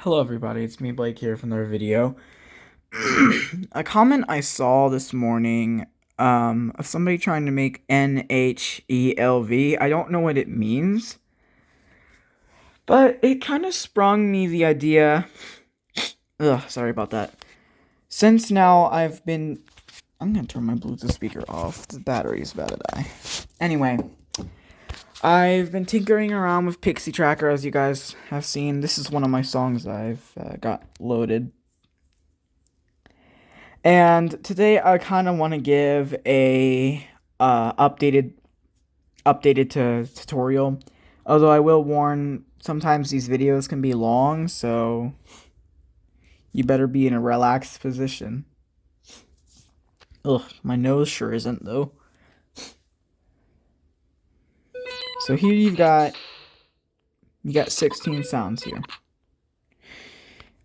Hello everybody, it's me Blake here from another video. A comment I saw this morning of somebody trying to make NHELV. I don't know what it means, but it kind of sprung me the idea. Sorry about that. Since now I'm gonna turn my Bluetooth speaker off. The battery is about to die. Anyway, I've been tinkering around with pixitracker, as you guys have seen. This is one of my songs I've got loaded. And today I kind of want to give a updated tutorial. Although I will warn, sometimes these videos can be long, so you better be in a relaxed position. Ugh, my nose sure isn't though. So here you got 16 sounds here.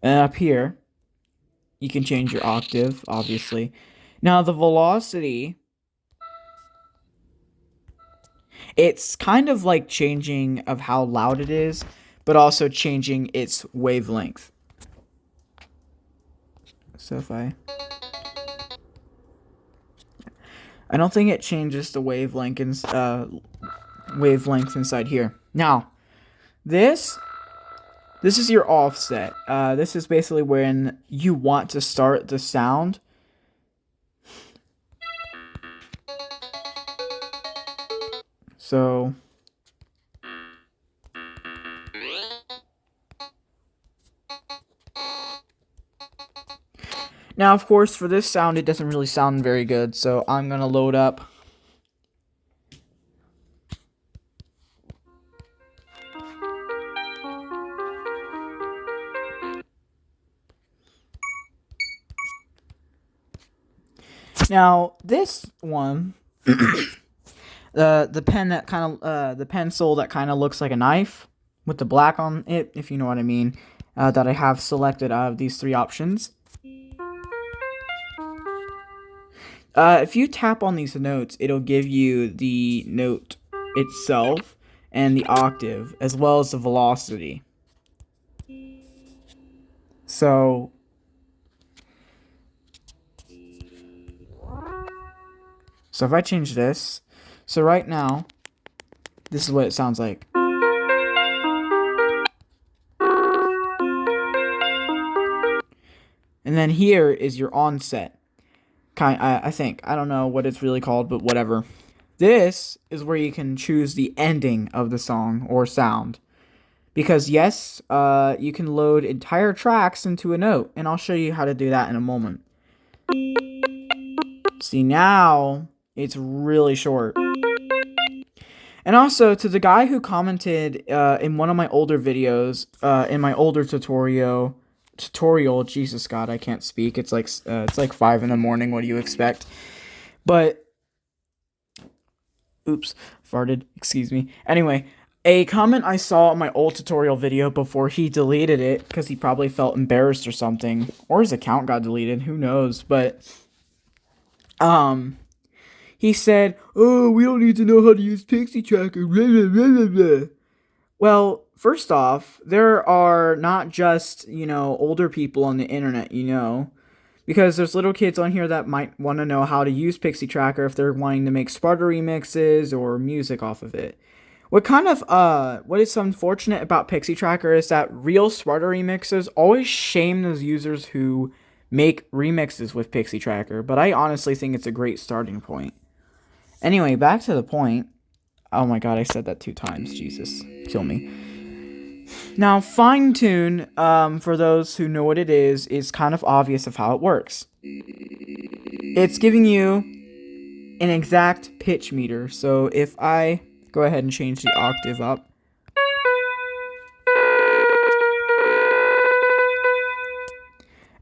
And up here, you can change your octave, obviously. Now the velocity, it's kind of like changing of how loud it is, but also changing its wavelength. So if I don't think it changes the wavelength inside here. Now, this is your offset. This is basically when you want to start the sound. So now, of course, for this sound, it doesn't really sound very good, so I'm gonna load up now this one. The pen that kind of the pencil that kind of looks like a knife with the black on it, if you know what I mean, that I have selected out of these three options. If you tap on these notes, it'll give you the note itself and the octave, as well as the velocity. So if I change this, so right now, this is what it sounds like. And then here is your onset. I think. I don't know what it's really called, but whatever. This is where you can choose the ending of the song or sound. Because yes, you can load entire tracks into a note, and I'll show you how to do that in a moment. See, now it's really short. And also, to the guy who commented in one of my older videos, in my older tutorial, Jesus God, I can't speak. It's like 5 in the morning. What do you expect? But, oops, farted. Excuse me. Anyway, a comment I saw in my old tutorial video before he deleted it because he probably felt embarrassed or something, or his account got deleted. Who knows? But, he said, "Oh, we don't need to know how to use pixitracker." Blah, blah, blah, blah. Well, first off, there are not just, older people on the internet, because there's little kids on here that might want to know how to use pixitracker if they're wanting to make Sparta remixes or music off of it. What is unfortunate about pixitracker is that real Sparta remixes always shame those users who make remixes with pixitracker, but I honestly think it's a great starting point. Anyway, back to the point. Oh my god, I said that 2 times. Jesus, kill me. Now, fine tune, for those who know what it is kind of obvious of how it works. It's giving you an exact pitch meter. So if I go ahead and change the octave up.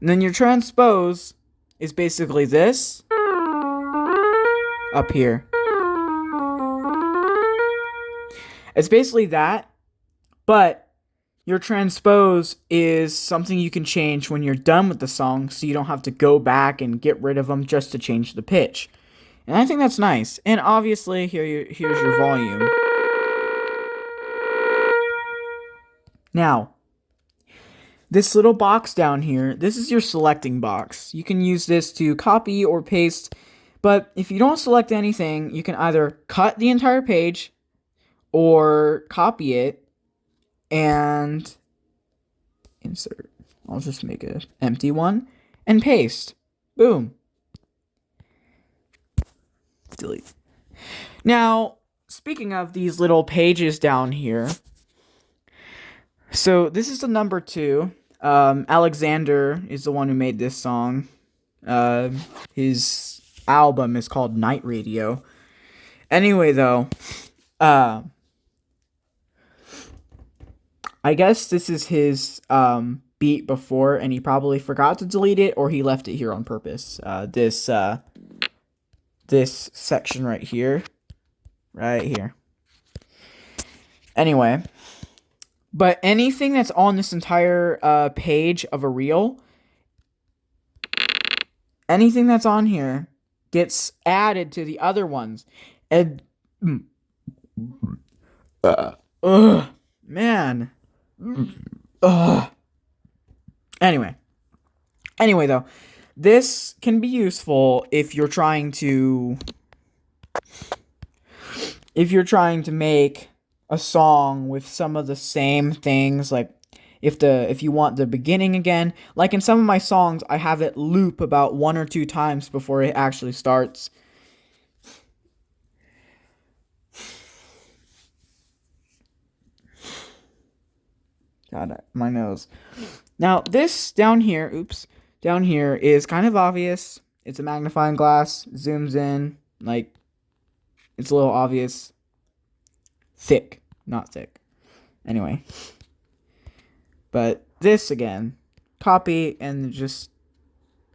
And then your transpose is basically this up here. It's basically that, but your transpose is something you can change when you're done with the song, so you don't have to go back and get rid of them just to change the pitch. And I think that's nice. And obviously, here's your volume. Now, This little box down here, this is your selecting box. You can use this to copy or paste, but if you don't select anything, you can either cut the entire page or copy it and insert. I'll just make an empty one and paste. Boom. Delete. Now, speaking of these little pages down here, so this is the number 2. Alexander is the one who made this song. His album is called Night Radio. Anyway, though, I guess this is his beat before, and he probably forgot to delete it, or he left it here on purpose. This section right here. Anyway, but anything that's on this entire page of a reel, anything that's on here gets added to the other ones. And man. Anyway, though, this can be useful if you're trying to make a song with some of the same things, like if you want the beginning again. Like in some of my songs, I have it loop about 1 or 2 times before it actually starts. God, my nose. Now, this down here is kind of obvious. It's a magnifying glass, zooms in, like, it's a little obvious. Thick, not thick. Anyway. But this, again, copy and just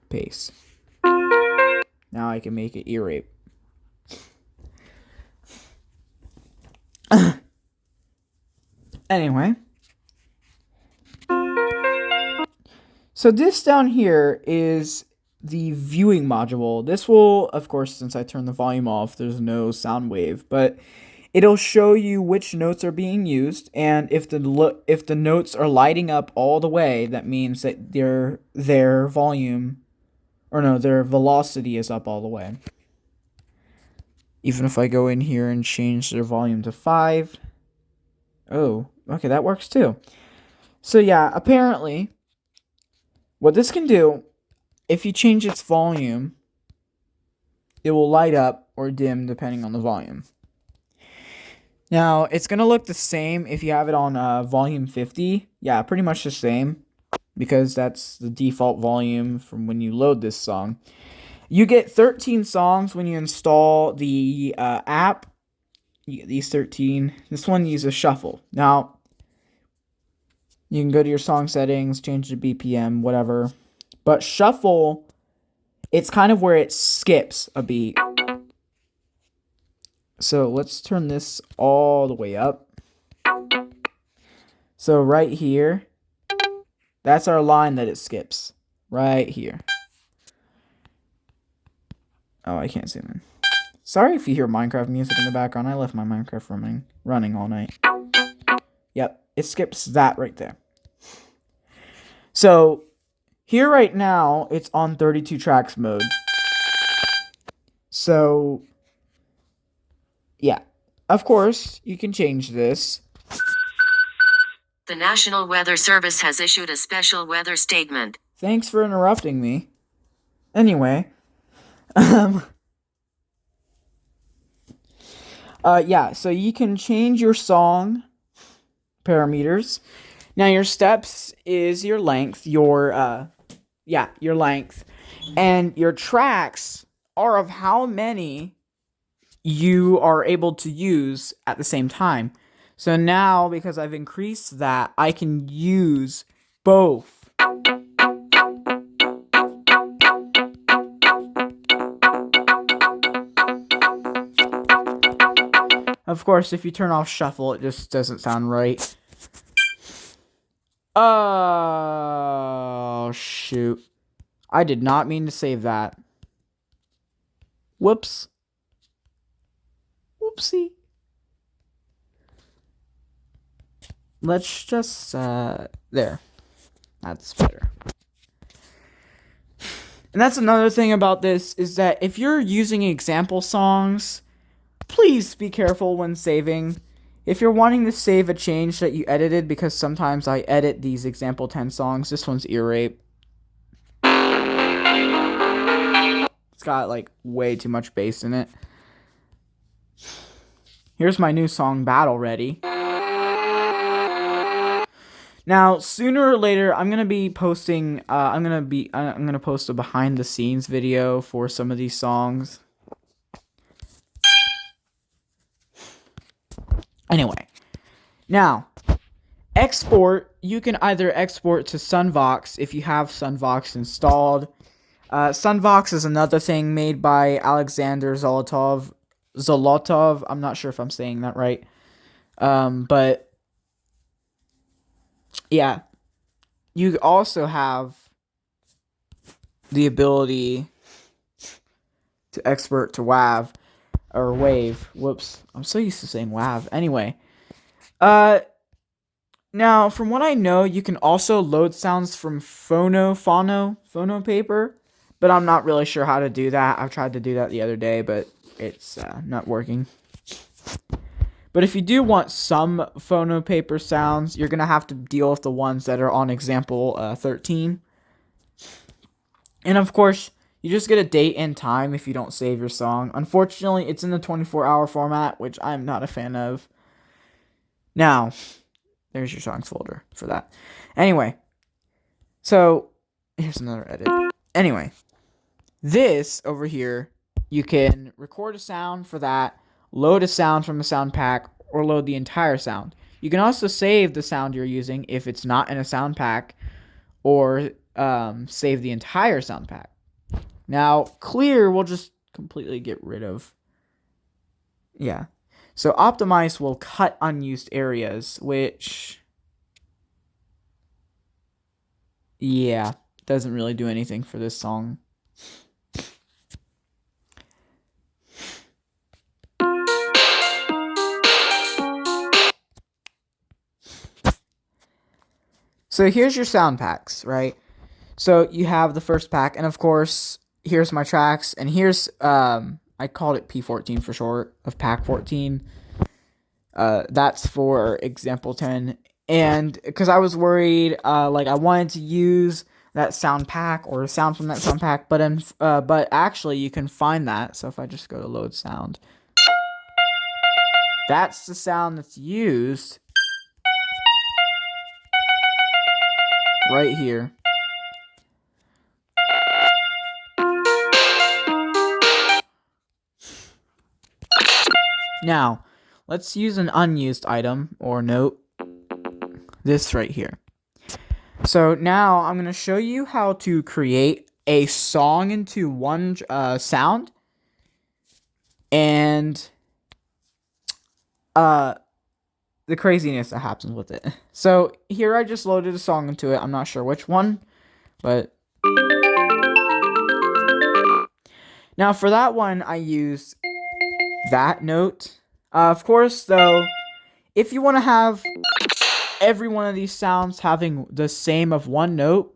paste. Now I can make it ear rape. Anyway. So this down here is the viewing module. This will, of course, since I turned the volume off, there's no sound wave, but it'll show you which notes are being used, and if the notes are lighting up all the way, that means that their volume, or no, their velocity is up all the way. Even if I go in here and change their volume to 5, oh, okay, that works too. So yeah, apparently, what this can do, if you change its volume, it will light up or dim depending on the volume. Now, it's going to look the same if you have it on volume 50. Yeah, pretty much the same, because that's the default volume from when you load this song. You get 13 songs when you install the app. You get these 13. This one uses shuffle. Now, you can go to your song settings, change the BPM, whatever. But shuffle, it's kind of where it skips a beat. So let's turn this all the way up. So right here, that's our line that it skips. Right here. Oh, I can't see them. Sorry if you hear Minecraft music in the background. I left my Minecraft running all night. Yep, it skips that right there. So here right now, it's on 32 tracks mode. So yeah, of course, you can change this. The National Weather Service has issued a special weather statement. Thanks for interrupting me. Anyway, yeah, so you can change your song parameters. Now your steps is your length, your length, and your tracks are of how many you are able to use at the same time. So now, because I've increased that, I can use both. Of course, if you turn off shuffle, it just doesn't sound right. Oh, shoot. I did not mean to save that. Whoops. Whoopsie. Let's just, there. That's better. And that's another thing about this is that if you're using example songs, please be careful when saving. If you're wanting to save a change that you edited, because sometimes I edit these example 10 songs. This one's Ear Rape. It's got like way too much bass in it. Here's my new song, Battle Ready. Now, sooner or later, I'm gonna be posting. I'm gonna post a behind the scenes video for some of these songs. Anyway, now export. You can either export to Sunvox if you have Sunvox installed. Sunvox is another thing made by Alexander Zolotov. I'm not sure if I'm saying that right. But yeah, you also have the ability to export to WAV or Wave. Whoops, I'm so used to saying WAV. Anyway, now from what I know, you can also load sounds from phono paper, but I'm not really sure how to do that. I've tried to do that the other day, but it's not working. But if you do want some phono paper sounds, you're going to have to deal with the ones that are on example 13. And of course, you just get a date and time if you don't save your song. Unfortunately, it's in the 24-hour format, which I'm not a fan of. Now, there's your songs folder for that. Anyway, so here's another edit. Anyway, this over here, you can record a sound for that, load a sound from a sound pack, or load the entire sound. You can also save the sound you're using if it's not in a sound pack, or save the entire sound pack. Now, clear will just completely get rid of. Yeah. So optimize will cut unused areas, which, yeah, doesn't really do anything for this song. So here's your sound packs, right? So you have the first pack, and of course, here's my tracks, and here's, I called it P14 for short, of pack 14. That's for example 10. And because I was worried, like I wanted to use that sound pack or a sound from that sound pack, but actually you can find that. So if I just go to load sound, that's the sound that's used right here. Now, let's use an unused item or note. This right here. So now I'm going to show you how to create a song into one sound. And the craziness that happens with it. So here I just loaded a song into it. I'm not sure which one, but now for that one I used that note. Of course, though, if you want to have every one of these sounds having the same of one note,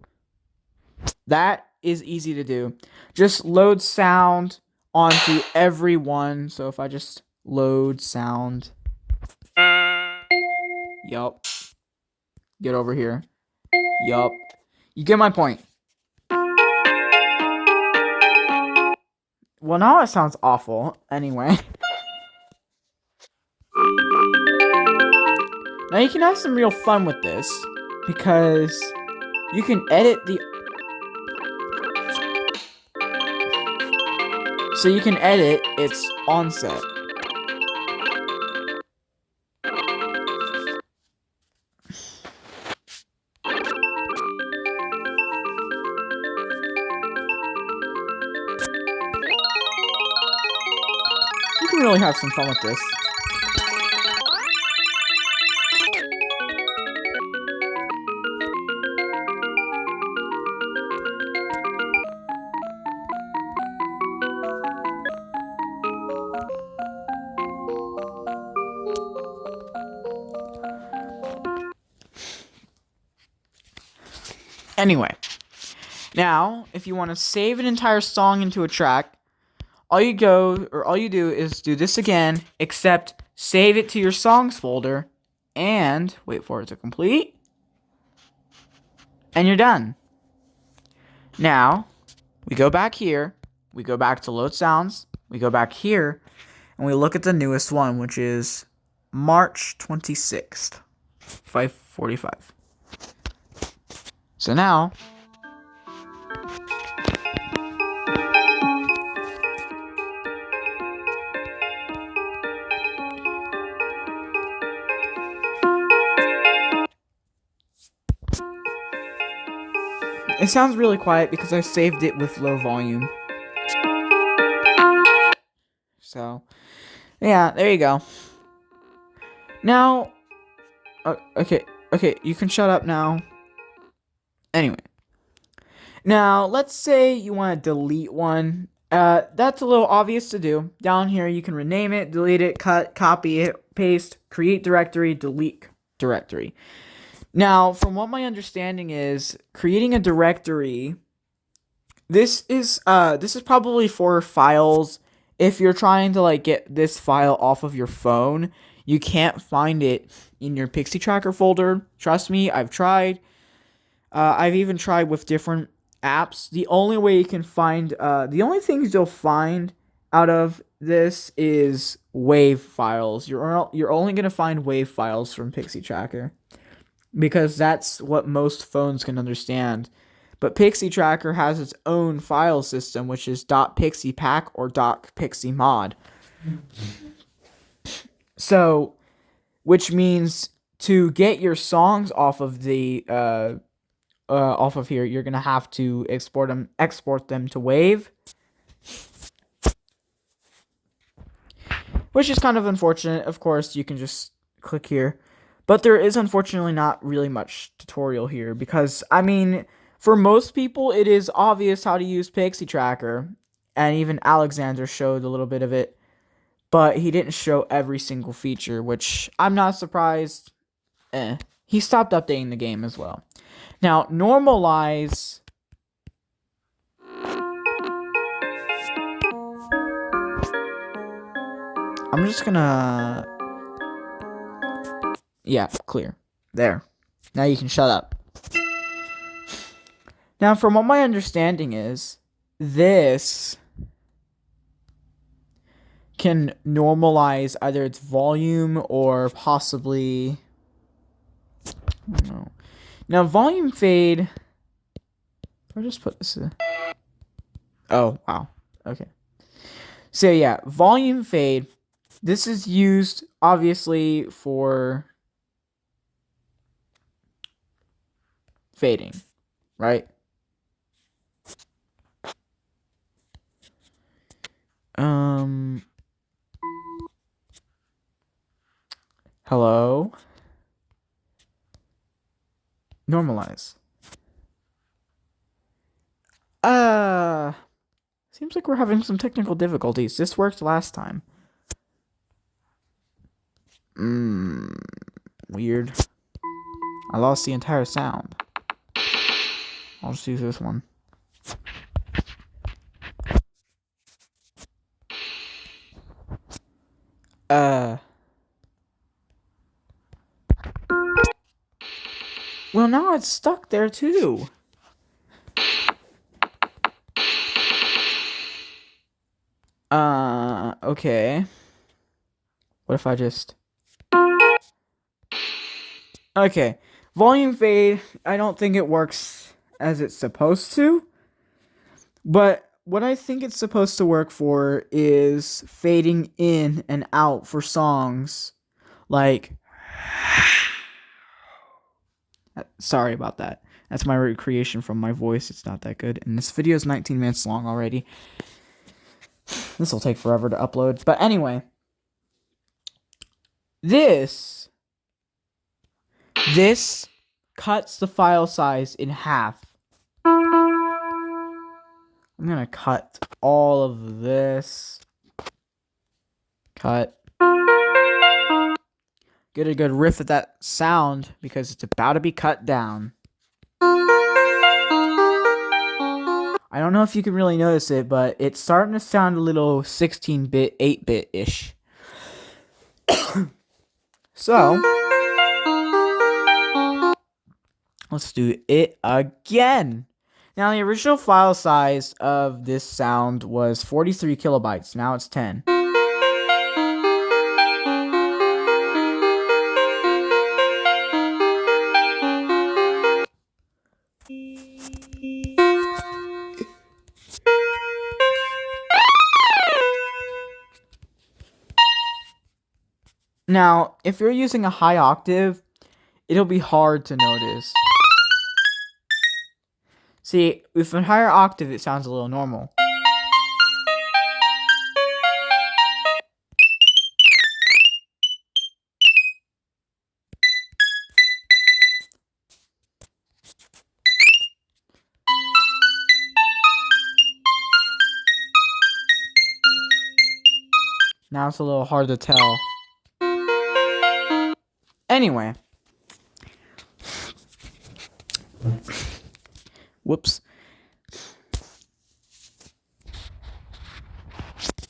that is easy to do. Just load sound onto every one. So if I just load sound, yup, get over here, yup, you get my point. Well, now it sounds awful. Anyway. Now you can have some real fun with this, because you can edit the... So you can edit its onset. You can really have some fun with this. Anyway, now if you want to save an entire song into a track, all you do is do this again, except save it to your songs folder and wait for it to complete. And you're done. Now, we go back here, we go back to load sounds, we go back here, and we look at the newest one, which is March 26th, 5:45. So now, it sounds really quiet because I saved it with low volume. So, yeah, there you go. Now, okay, you can shut up now. Anyway, now let's say you want to delete one. That's a little obvious to do. Down here, you can rename it, delete it, cut, copy it, paste, create directory, delete directory. Now, from what my understanding is, creating a directory, this is probably for files. If you're trying to like get this file off of your phone, you can't find it in your pixitracker folder. Trust me, I've tried. I've even tried with different apps. The only way you can find, the only things you'll find out of this is WAV files. You're only gonna find WAV files from pixitracker, because that's what most phones can understand. But pixitracker has its own file system, which is .pixipack or .piximod. So, which means to get your songs off of the off of here, you're gonna have to export them to WAV, which is kind of unfortunate. Of course, you can just click here. But there is unfortunately not really much tutorial here because, I mean, for most people, it is obvious how to use pixitracker, and even Alexander showed a little bit of it, but he didn't show every single feature, which I'm not surprised. He stopped updating the game as well. Now, normalize. I'm just gonna. Yeah, clear. There. Now you can shut up. Now, from what my understanding is, this can normalize either its volume or possibly... I don't know. Now, volume fade... I'll just put this in. Oh, wow. Okay. So, yeah, volume fade. This is used, obviously, for fading, right? Hello? Normalize. Seems like we're having some technical difficulties. This worked last time. Weird. I lost the entire sound. I'll just use this one. Well, now it's stuck there too. Okay. What if I just... Okay. Volume fade, I don't think it works as it's supposed to. But what I think it's supposed to work for is fading in and out for songs. Like... Sorry about that. That's my recreation from my voice. It's not that good. And this video is 19 minutes long already. This will take forever to upload. But anyway. This cuts the file size in half. I'm going to cut all of this. Cut. Get a good riff of that sound because it's about to be cut down. I don't know if you can really notice it, but it's starting to sound a little 16-bit, 8-bit-ish. So, let's do it again. Now, the original file size of this sound was 43 kilobytes. Now it's 10. Now, if you're using a high octave, it'll be hard to notice. See, with a higher octave, it sounds a little normal. Now it's a little hard to tell. Anyway. Whoops.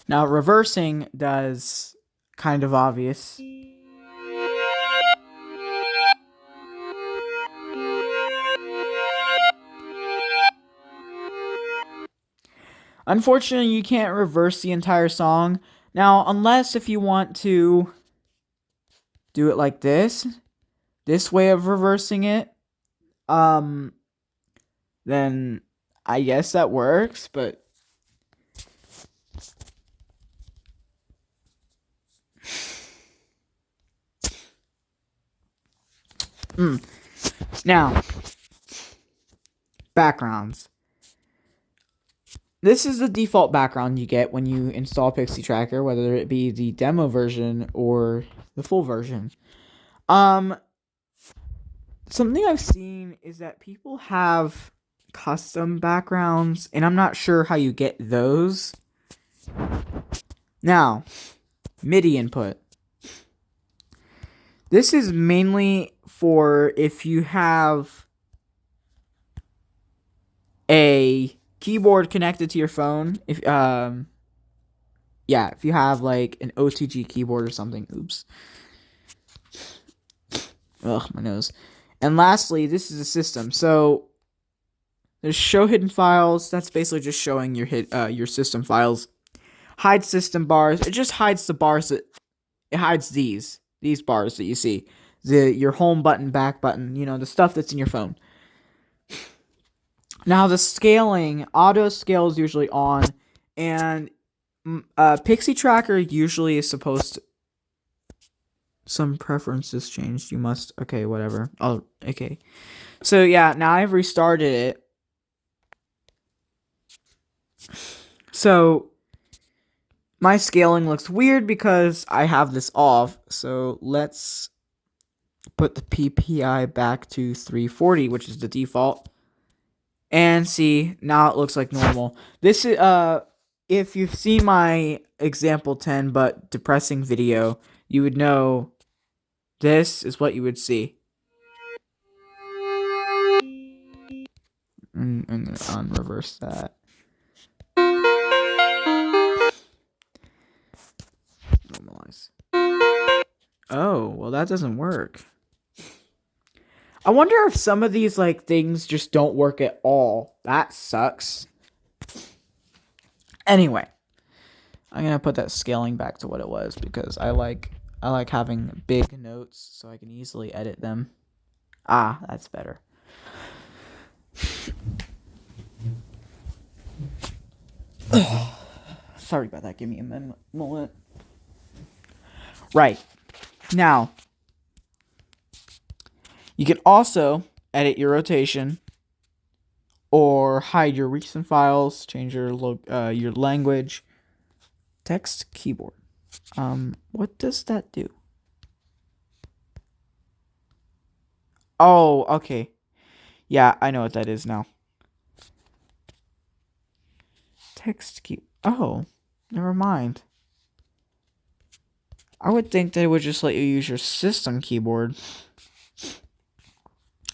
Now, reversing does kind of obvious. Unfortunately, you can't reverse the entire song. Now, unless if you want to do it like this way of reversing it, then I guess that works, but Now, backgrounds. This is the default background you get when you install pixitracker, whether it be the demo version or the full version. Something I've seen is that people have custom backgrounds, and I'm not sure how you get those. Now, Midi input. This is mainly for if you have a keyboard connected to your phone. If you have like an OTG keyboard or something. Oops. Ugh, my nose. And lastly, this is a system. So there's show hidden files. That's basically just showing your system files. Hide system bars. It just hides the bars it hides these bars that you see. Your home button, back button, the stuff that's in your phone. Now the scaling, auto scale is usually on, and pixitracker usually is supposed to. Some preferences changed. You must. Okay, whatever. Oh, okay. So yeah, now I've restarted it. So my scaling looks weird because I have this off. So let's put the PPI back to 340, which is the default. And see, now it looks like normal. This is if you've seen my example 10 but depressing video, you would know this is what you would see. I'm going to unreverse that. Normalize. Oh, well that doesn't work. I wonder if some of these things just don't work at all. That sucks. Anyway, I'm going to put that scaling back to what it was because I like having big notes so I can easily edit them. Ah, that's better. Sorry about that. Give me a moment. Right. Now, you can also edit your rotation or hide your recent files, change your language. Text keyboard. What does that do? Oh, okay. Yeah, I know what that is now. Text key. Oh, never mind. I would think they would just let you use your system keyboard.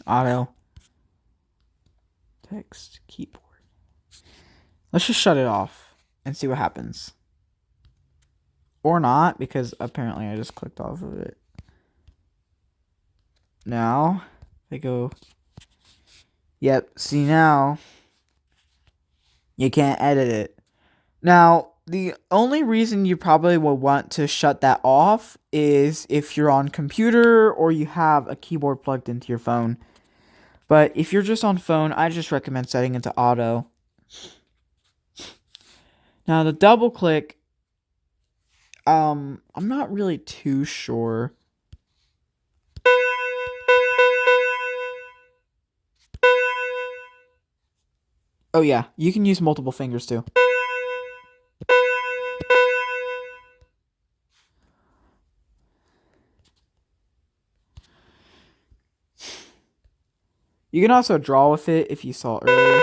Auto. Text keyboard. Let's just shut it off and see what happens. Or not, because apparently I just clicked off of it. Now, I go... Yep, see now, you can't edit it. Now, the only reason you probably will want to shut that off is if you're on computer or you have a keyboard plugged into your phone. But if you're just on phone, I just recommend setting it to auto. Now, the double click, I'm not really too sure. Oh yeah, you can use multiple fingers too. You can also draw with it if you saw earlier.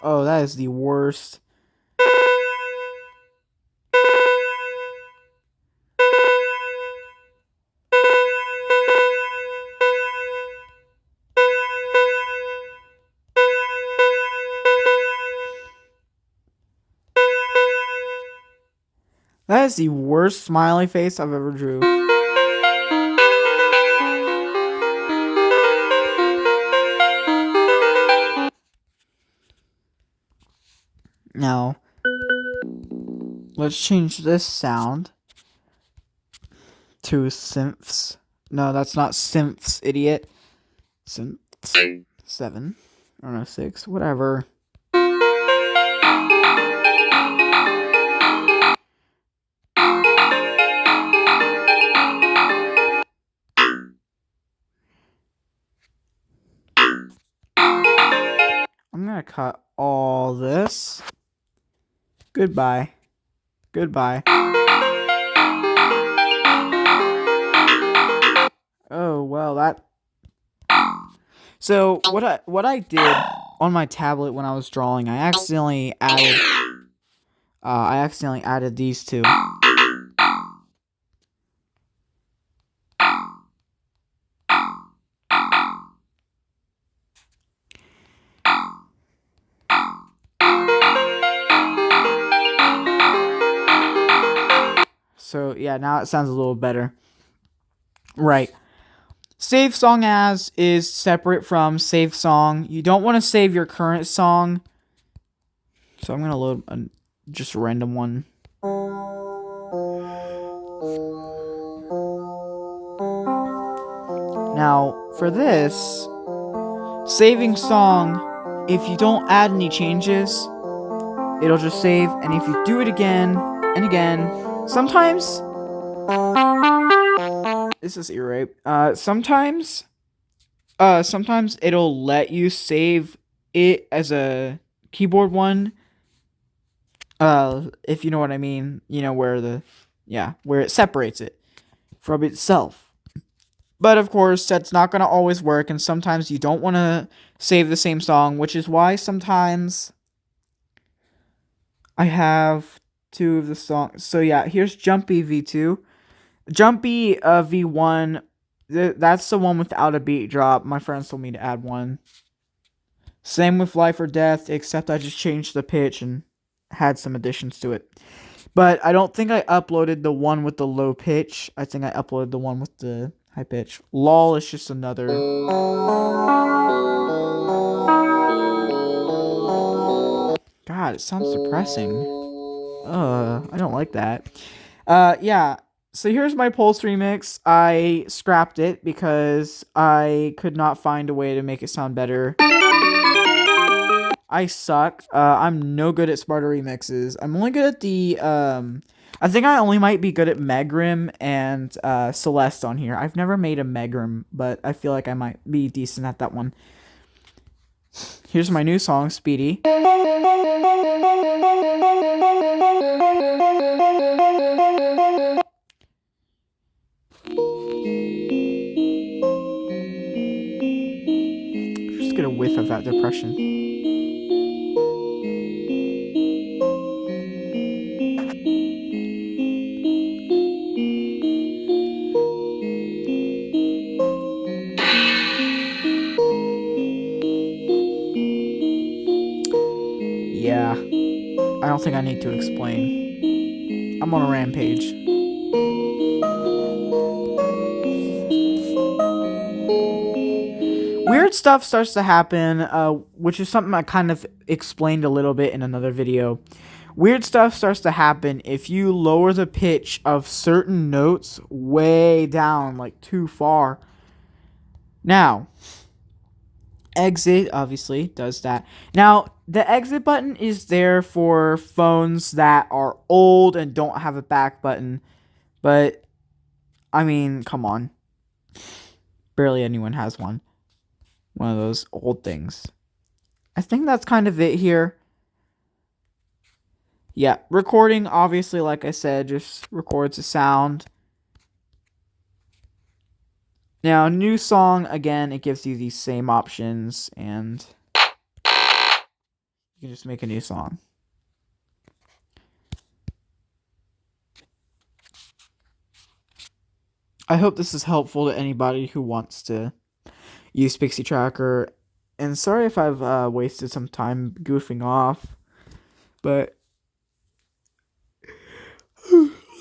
Oh, that is the worst. That is the worst smiley face I've ever drew. Now, let's change this sound to synths. No, that's not synths, idiot. Synths. 7. I don't know, 6. Whatever. I'm gonna cut all this. Goodbye. Goodbye. Oh, well, that... So, what I did on my tablet when I was drawing, I accidentally added these two. So, yeah, now it sounds a little better. Right. Save song as is separate from save song. You don't want to save your current song. So I'm going to load just a random one. Now, for this, saving song, if you don't add any changes, it'll just save. And if you do it again and again, sometimes... This is ear rape. Sometimes it'll let you save it as a keyboard one. If you know what I mean, you know where where it separates it from itself. But of course, that's not gonna always work, and sometimes you don't want to save the same song, which is why sometimes I have two of the songs. So yeah, here's Jumpy V2. Jumpy V1, that's the one without a beat drop. My friends told me to add one. Same with Life or Death, except I just changed the pitch and had some additions to it. But I don't think I uploaded the one with the low pitch. I think I uploaded the one with the high pitch. LOL is just another. God, it sounds depressing. I don't like that. Yeah. So here's my Pulse remix. I scrapped it because I could not find a way to make it sound better. I suck. I'm no good at smarter remixes. I'm only good at the, I think I only might be good at Megrim and, Celeste on here. I've never made a Megrim, but I feel like I might be decent at that one. Here's my new song, Speedy. Just get a whiff of that depression. don't think I need to explain. I'm on a rampage. Weird stuff starts to happen, which is something I kind of explained a little bit in another video. Weird stuff starts to happen if you lower the pitch of certain notes way down, like too far. Now, exit obviously does that. Now, the exit button is there for phones that are old and don't have a back button. But, I mean, come on. Barely anyone has one. One of those old things. I think that's kind of it here. Yeah, recording, obviously, like I said, just records the sound. Now, new song, again, it gives you these same options, and you can just make a new song. I hope this is helpful to anybody who wants to use pixitracker. And sorry if I've wasted some time goofing off, but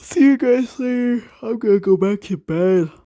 see you guys later. I'm gonna go back to bed.